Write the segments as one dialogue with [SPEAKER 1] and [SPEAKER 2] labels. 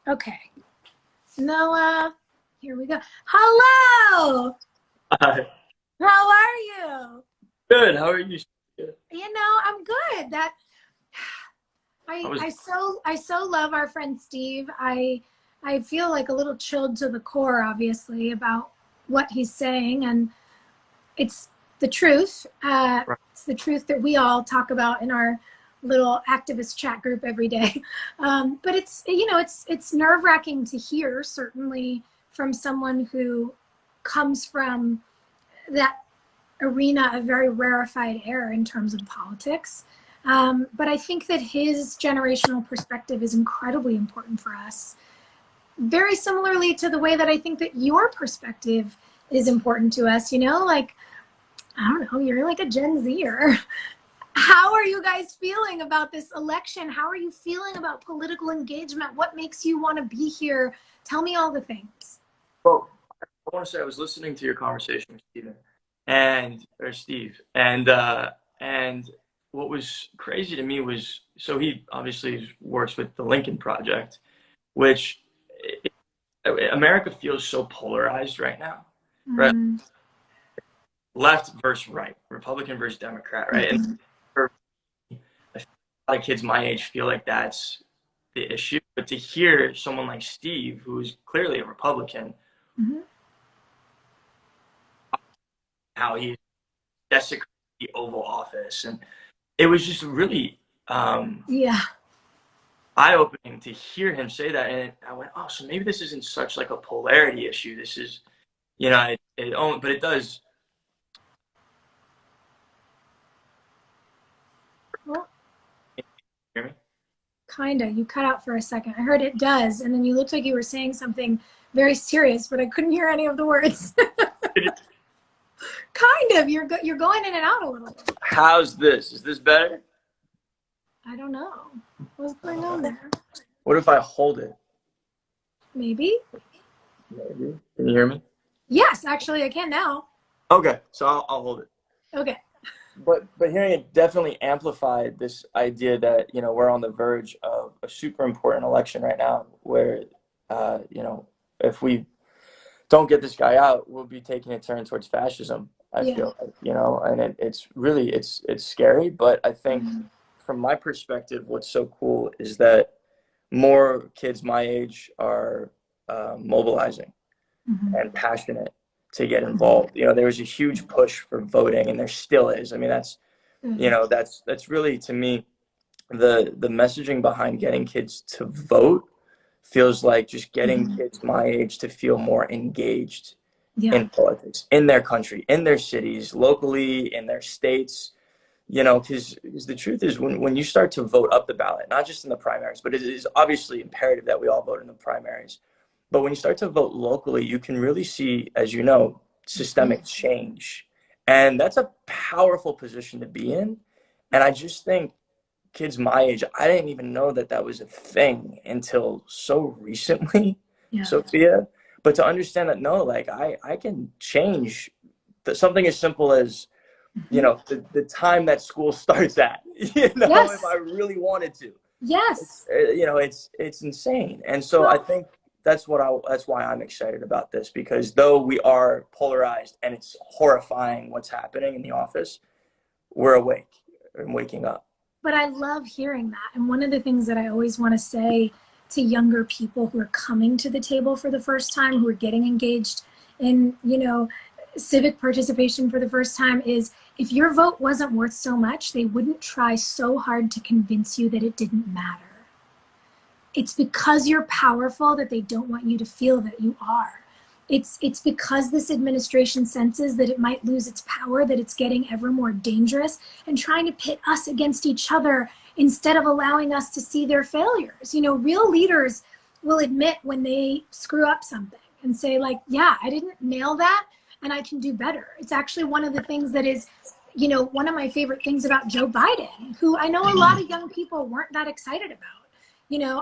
[SPEAKER 1] Okay. Noah, here we go. Hello.
[SPEAKER 2] Hi.
[SPEAKER 1] How are you?
[SPEAKER 2] Good. How are you? Sophia?
[SPEAKER 1] I'm good. That
[SPEAKER 2] I
[SPEAKER 1] I
[SPEAKER 2] was
[SPEAKER 1] I so I so love our friend Steve. I feel like a little chilled to the core, obviously, about what he's saying, and it's the truth. It's the truth that we all talk about in our little activist chat group every day. But it's nerve wracking to hear, certainly from someone who comes from that arena of very rarefied air in terms of politics. But I think that his generational perspective is incredibly important for us. Very similarly to the way that I think that your perspective is important to us, like, I don't know, you're like a Gen Zer. How are you guys feeling about this election? How are you feeling about political engagement? What makes you want to be here? Tell me all the things.
[SPEAKER 2] well. I want to say I was listening to your conversation with Steven or Steve, and what was crazy to me was so he obviously works with the Lincoln Project, which America feels so polarized right now, right?
[SPEAKER 1] Mm,
[SPEAKER 2] Left versus right, Republican versus Democrat, right? And
[SPEAKER 1] mhm,
[SPEAKER 2] for a lot of kids my age feel like that's the issue. But to hear someone like Steve, who is clearly a Republican,
[SPEAKER 1] mhm.
[SPEAKER 2] how he desecrated the Oval Office, and it was just really
[SPEAKER 1] Yeah.
[SPEAKER 2] eye-opening to hear him say that. And I went, oh, so maybe this isn't such like a polarity issue. This is, but it does.
[SPEAKER 1] Well,
[SPEAKER 2] Hear me?
[SPEAKER 1] kinda. You cut out for a second. I heard it does, and then you looked like you were saying something very serious, but I couldn't hear any of the words. Kind of. You're going in and out a little bit.
[SPEAKER 2] How's this? Is this better?
[SPEAKER 1] I don't know. What's going on there?
[SPEAKER 2] What if I hold it?
[SPEAKER 1] Maybe.
[SPEAKER 2] Maybe. Can you hear me?
[SPEAKER 1] Yes, actually, I can now.
[SPEAKER 2] Okay, so I'll hold it.
[SPEAKER 1] Okay.
[SPEAKER 2] But hearing it definitely amplified this idea that we're on the verge of a super important election right now, where if we don't get this guy out, we'll be taking a turn towards fascism. I
[SPEAKER 1] Yeah.
[SPEAKER 2] feel like, and it's really it's scary. But I think
[SPEAKER 1] Mhm.
[SPEAKER 2] from my perspective, what's so cool is that more kids my age are mobilizing
[SPEAKER 1] Mhm.
[SPEAKER 2] and passionate to get
[SPEAKER 1] Mhm.
[SPEAKER 2] involved. There was a huge push for voting, and there still is. I mean,
[SPEAKER 1] Mhm.
[SPEAKER 2] that's really to me the messaging behind getting kids to vote feels like just getting
[SPEAKER 1] Mhm.
[SPEAKER 2] kids my age to feel more engaged
[SPEAKER 1] Yeah.
[SPEAKER 2] in politics, in their country, in their cities, locally, in their states. Because the truth is, when you start to vote up the ballot, not just in the primaries, but it is obviously imperative that we all vote in the primaries. But when you start to vote locally, you can really see, as you know,
[SPEAKER 1] Mhm.
[SPEAKER 2] systemic change. And that's a powerful position to be in. And I just think kids my age, I didn't even know that that was a thing until so recently,
[SPEAKER 1] Yeah.
[SPEAKER 2] Sophia. But to understand that, no, like I can change something as simple as,
[SPEAKER 1] Mhm.
[SPEAKER 2] the time that school starts at, if I
[SPEAKER 1] Yes.
[SPEAKER 2] really wanted to.
[SPEAKER 1] Yes.
[SPEAKER 2] It's insane. And so I
[SPEAKER 1] Well,
[SPEAKER 2] think that's why I'm excited about this, because though we are polarized and it's horrifying what's happening in the office, we're awake and waking up.
[SPEAKER 1] but I love hearing that. And one of the things that I always want to say to younger people who are coming to the table for the first time, who are getting engaged in, civic participation for the first time is if your vote wasn't worth so much, they wouldn't try so hard to convince you that it didn't matter. It's because you're powerful that they don't want you to feel that you are. It's because this administration senses that it might lose its power, that it's getting ever more dangerous and trying to pit us against each other instead of allowing us to see their failures. Real leaders will admit when they screw up something and say, like, yeah, I didn't nail that and I can do better. It's actually one of the things that is, one of my favorite things about Joe Biden, who I know a lot of young people weren't that excited about.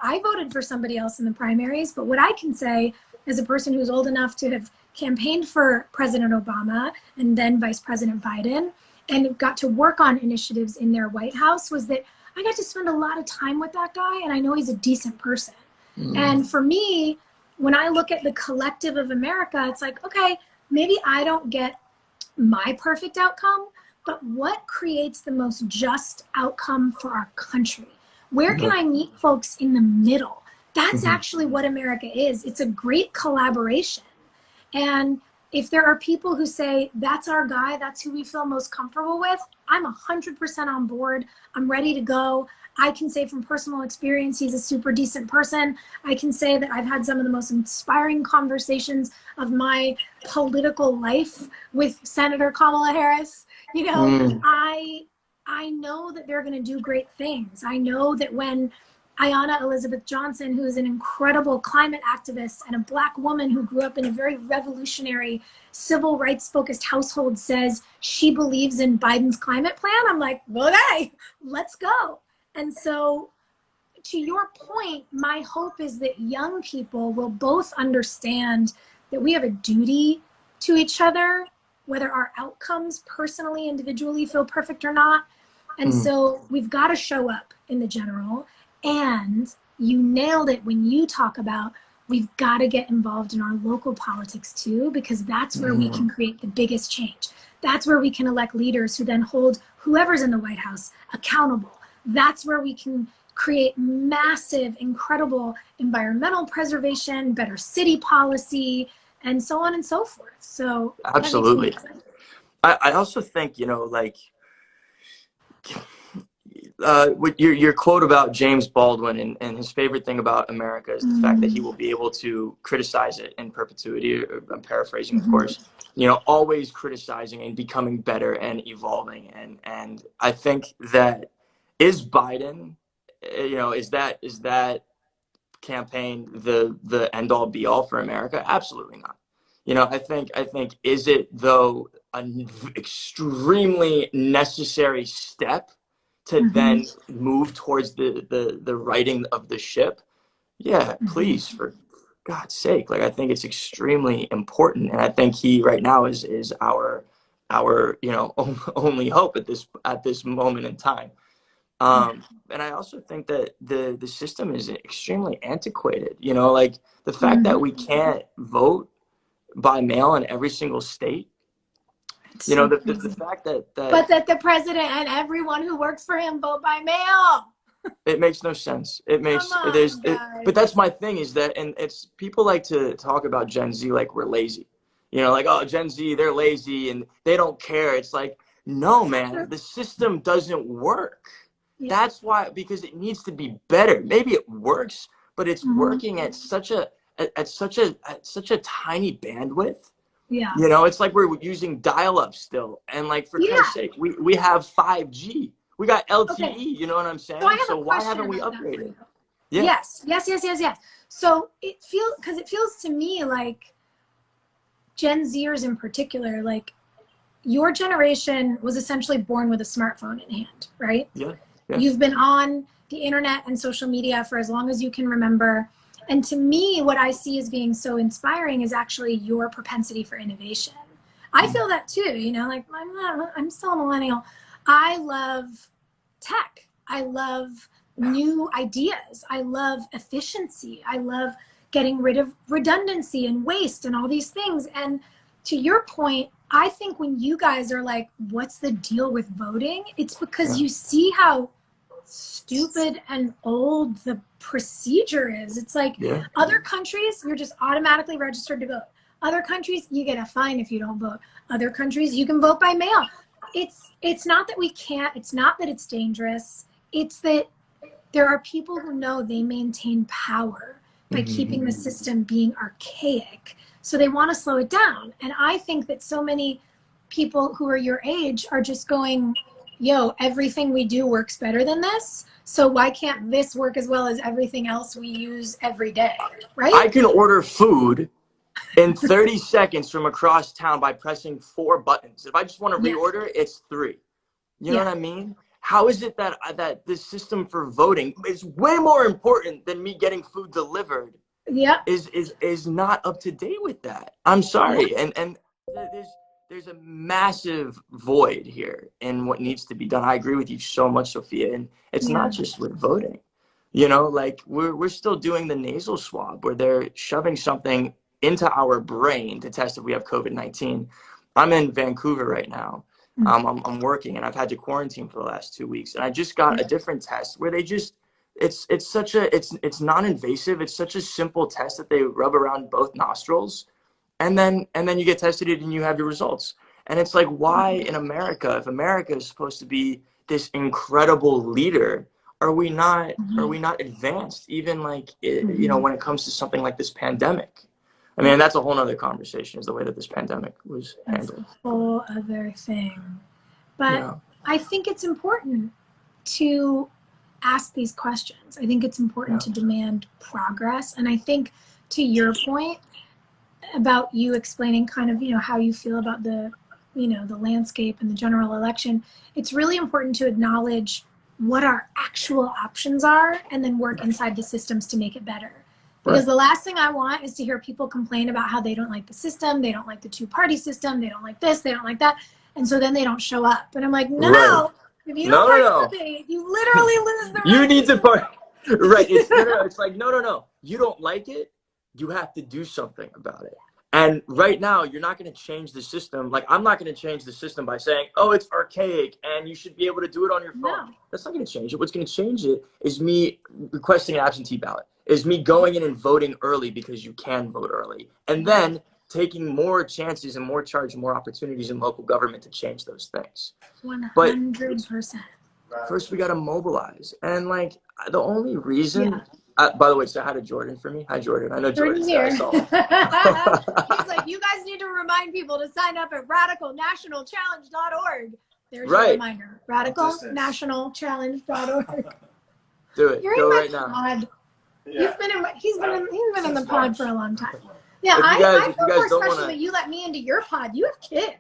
[SPEAKER 1] I voted for somebody else in the primaries, but what I can say as a person who's old enough to have campaigned for President Obama and then Vice President Biden and got to work on initiatives in their White House was that I got to spend a lot of time with that guy, and I know he's a decent person. And for me, when I look at the collective of America, it's like, okay, maybe I don't get my perfect outcome, but what creates the most just outcome for our country? Where can I meet folks in the middle? That's actually what America is. It's a great collaboration. And if there are people who say, that's our guy, that's who we feel most comfortable with, I'm 100% on board. I'm ready to go. I can say from personal experience, he's a super decent person. I can say that I've had some of the most inspiring conversations of my political life with Senator Kamala Harris. You know, I know that they're going to do great things. I know that when Ayanna Elizabeth Johnson, who is an incredible climate activist and a Black woman who grew up in a very revolutionary, civil rights focused household, says she believes in Biden's climate plan, I'm like, okay, let's go. And so to your point, my hope is that young people will both understand that we have a duty to each other, whether our outcomes personally, individually feel perfect or not. And so we've got to show up in the general. And you nailed it when you talk about we've got to get involved in our local politics too, because that's where we can create the biggest change. That's where we can elect leaders who then hold whoever's in the White House accountable. That's where we can create massive, incredible environmental preservation, better city policy, and so on and so forth. So
[SPEAKER 2] Absolutely. I also think, you know, like, with your quote about James Baldwin and his favorite thing about America is the fact that he will be able to criticize it in perpetuity. I'm paraphrasing, of course, you know, always criticizing and becoming better and evolving. And I think that is Biden, you know, is that campaign the end all be all for America? Absolutely not. You know, I think is it though an extremely necessary step to then move towards the righting of the ship? Yeah, please, for God's sake. Like, I think it's extremely important, and I think he right now is our you know only hope at this moment in time. And I also think that the system is extremely antiquated. You know, like the fact that we can't vote by mail in every single state. You know, the fact that
[SPEAKER 1] but that the president and everyone who works for him vote by mail.
[SPEAKER 2] It makes no sense. It makes but that's my thing is that, and it's people like to talk about Gen Z like we're lazy. You know, like, oh, Gen Z, they're lazy and they don't care. It's like, no, man, the system doesn't work. That's why, because it needs to be better. Maybe it works, but it's working at such a tiny bandwidth.
[SPEAKER 1] Yeah.
[SPEAKER 2] You know, it's like we're using dial-up still. And like, for Christ's sake, we have 5G. We got LTE, you know what I'm saying? So why haven't we upgraded?
[SPEAKER 1] Yeah. Yes. So it feels to me like Gen Zers in particular, like your generation was essentially born with a smartphone in hand, right?
[SPEAKER 2] Yeah.
[SPEAKER 1] You've been on the internet and social media for as long as you can remember. And to me, what I see as being so inspiring is actually your propensity for innovation. I feel that too, you know, like I'm still a millennial. I love tech. I love new ideas. I love efficiency. I love getting rid of redundancy and waste and all these things. And to your point, I think when you guys are like, what's the deal with voting? It's because you see how stupid and old the procedure is. It's like other countries, you're just automatically registered to vote. Other countries, you get a fine if you don't vote. Other countries, you can vote by mail. It's not that we can't, it's not that it's dangerous. It's that there are people who know they maintain power by keeping the system being archaic. So they want to slow it down. And I think that so many people who are your age are just going, yo, everything we do works better than this. So why can't this work as well as everything else we use every day, right?
[SPEAKER 2] I can order food in 30 seconds from across town by pressing 4 buttons. If I just want to reorder, it's 3. You know what I mean? How is it that this system for voting is way more important than me getting food delivered? Is not up to date with that. I'm sorry. And there's a massive void here in what needs to be done. I agree with you so much, Sophia. And it's not just with voting. You know, like we're still doing the nasal swab where they're shoving something into our brain to test if we have COVID-19. I'm in Vancouver right now. I'm working and I've had to quarantine for the last 2 weeks, and I just got a different test where they just it's such a it's non-invasive. It's such a simple test that they rub around both nostrils, and then you get tested and you have your results. And it's like, why in America, if America is supposed to be this incredible leader, are we not advanced even like when it comes to something like this pandemic? I mean, that's a whole nother conversation, is the way that this pandemic was handled.
[SPEAKER 1] That's a whole other thing. But
[SPEAKER 2] Yeah.
[SPEAKER 1] I think it's important to ask these questions. I think it's important to demand progress. And I think, to your point about you explaining kind of, how you feel about the landscape and the general election, it's really important to acknowledge what our actual options are and then work inside the systems to make it better. Because the last thing I want is to hear people complain about how they don't like the system, they don't like the two-party system, they don't like this, they don't like that, and so then they don't show up. And I'm like, no, if you don't participate, you literally lose the right.
[SPEAKER 2] You need to part. Right. It's like, no. You don't like it, you have to do something about it. And right now, you're not going to change the system. Like, I'm not going to change the system by saying, oh, it's archaic and you should be able to do it on your phone. No. That's not going to change it. What's going to change it is me requesting an absentee ballot, is me going in and voting early because you can vote early. And then taking more chances and more charge and more opportunities in local government to change those things.
[SPEAKER 1] 100%.
[SPEAKER 2] But first, we got to mobilize. And, like, the only reason... by the way, say hi to Jordan for me. Hi, Jordan. I know Jordan's
[SPEAKER 1] here. He's like, you guys need to remind people to sign up at radicalnationalchallenge.org. There's your reminder. Radicalnationalchallenge.org.
[SPEAKER 2] Do it.
[SPEAKER 1] You're
[SPEAKER 2] Go
[SPEAKER 1] in my
[SPEAKER 2] right now.
[SPEAKER 1] pod.
[SPEAKER 2] Yeah.
[SPEAKER 1] He's been in the pod for a long time. Yeah, I feel more special that you let me into your pod. You have kids.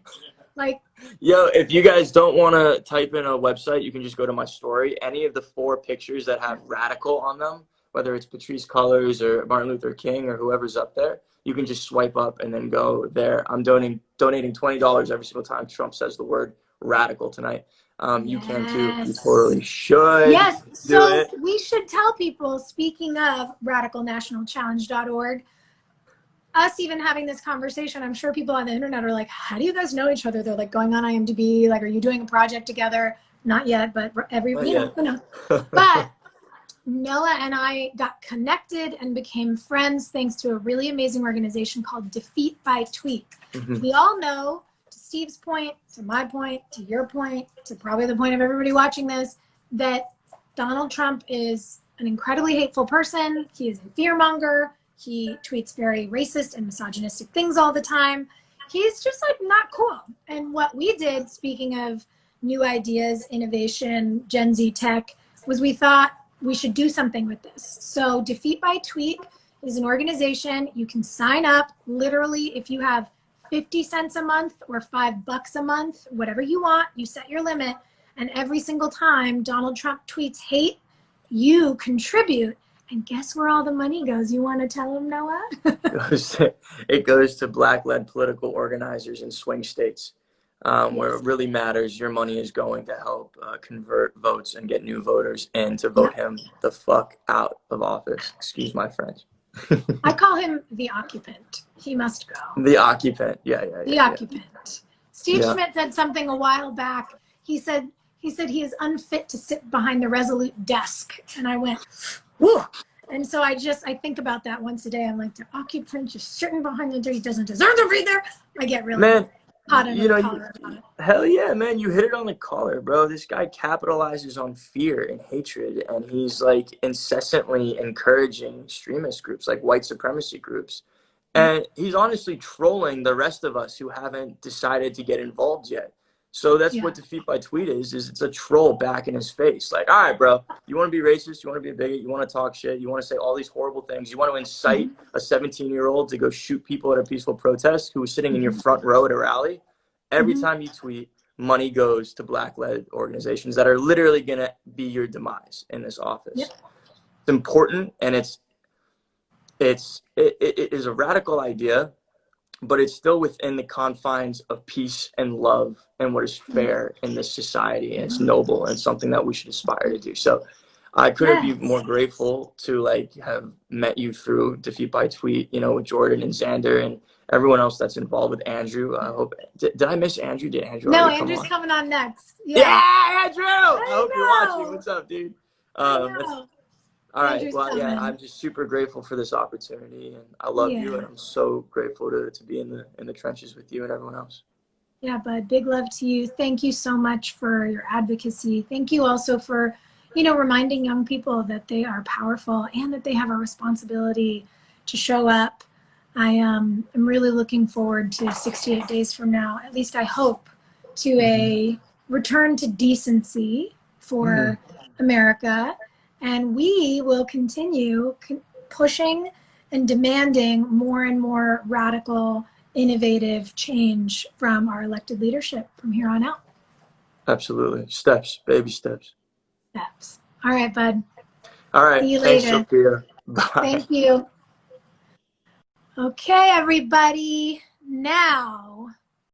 [SPEAKER 1] Like,
[SPEAKER 2] if you guys don't want to type in a website, you can just go to my story. Any of the 4 pictures that have radical on them, whether it's Patrisse Cullors or Martin Luther King or whoever's up there, you can just swipe up and then go there. I'm donating $20 every single time Trump says the word radical tonight. You can too. You totally should.
[SPEAKER 1] Yes. So we should tell people, speaking of radicalnationalchallenge.org, us even having this conversation, I'm sure people on the internet are like, how do you guys know each other? They're like going on IMDb, like, are you doing a project together? Not yet, but who knows. But Noah and I got connected and became friends thanks to a really amazing organization called Defeat by Tweet. We all know, to Steve's point, to my point, to your point, to probably the point of everybody watching this, that Donald Trump is an incredibly hateful person. He is a fearmonger. He tweets very racist and misogynistic things all the time. He's just like not cool. And what we did, speaking of new ideas, innovation, Gen Z tech, was we thought, we should do something with this. So Defeat by Tweet is an organization. You can sign up literally if you have 50 cents a month or $5 a month, whatever you want, you set your limit. And every single time Donald Trump tweets hate, you contribute. And guess where all the money goes? You want to tell them, Noah?
[SPEAKER 2] It goes to Black-led political organizers in swing states. Where it really matters, your money is going to help convert votes and get new voters in to vote him the fuck out of office. Excuse my French.
[SPEAKER 1] I call him the occupant. He must go.
[SPEAKER 2] The occupant. The
[SPEAKER 1] occupant. Steve Schmidt said something a while back. He said he is unfit to sit behind the Resolute desk. And I went, whoa. And so I think about that once a day. I'm like, the occupant just sitting behind the desk. He doesn't deserve to be there. I get really hot under the collar about it.
[SPEAKER 2] Hell yeah, man. You hit it on the collar, bro. This guy capitalizes on fear and hatred, and he's like incessantly encouraging extremist groups like white supremacy groups. And he's honestly trolling the rest of us who haven't decided to get involved yet. So that's what Defeat by Tweet is it's a troll back in his face. Like, all right, bro, you want to be racist, you want to be a bigot, you want to talk shit, you want to say all these horrible things, you want to incite a 17-year-old to go shoot people at a peaceful protest who was sitting in your front row at a rally. Every time you tweet, money goes to Black-led organizations that are literally going to be your demise in this office. It's important, and it is a radical idea, but it's still within the confines of peace and love and what is fair in this society, and it's noble and something that we should aspire to do. So I couldn't be more
[SPEAKER 1] Yes.
[SPEAKER 2] grateful to like have met you through Defeat by Tweet, you know, with Jordan and Xander and everyone else that's involved with Andrew. I hope did I miss Andrew? Did Andrew
[SPEAKER 1] No,
[SPEAKER 2] already come
[SPEAKER 1] Andrew's
[SPEAKER 2] on?
[SPEAKER 1] coming on next. Yeah.
[SPEAKER 2] Yeah, Andrew! I
[SPEAKER 1] I
[SPEAKER 2] hope you're watching.
[SPEAKER 1] know.
[SPEAKER 2] What's up, dude?
[SPEAKER 1] I
[SPEAKER 2] That's
[SPEAKER 1] know.
[SPEAKER 2] all right.
[SPEAKER 1] Andrew's
[SPEAKER 2] Well, yeah,
[SPEAKER 1] coming.
[SPEAKER 2] I'm just super grateful for this opportunity, and I love you, and
[SPEAKER 1] Yeah.
[SPEAKER 2] I'm so grateful to be in the trenches with you and everyone else.
[SPEAKER 1] Yeah, bud. Big love to you. Thank you so much for your advocacy. Thank you also for, reminding young people that they are powerful and that they have a responsibility to show up. I am really looking forward to 68 days from now. At least I hope to a return to decency
[SPEAKER 2] Mm-hmm.
[SPEAKER 1] for America, and we will continue pushing and demanding more and more radical, innovative change from our elected leadership from here on out.
[SPEAKER 2] Absolutely. Steps, baby steps.
[SPEAKER 1] Steps. All right, bud.
[SPEAKER 2] All right.
[SPEAKER 1] See you
[SPEAKER 2] Thanks,
[SPEAKER 1] later.
[SPEAKER 2] Sophia. Bye.
[SPEAKER 1] Thank you. Okay, everybody. Now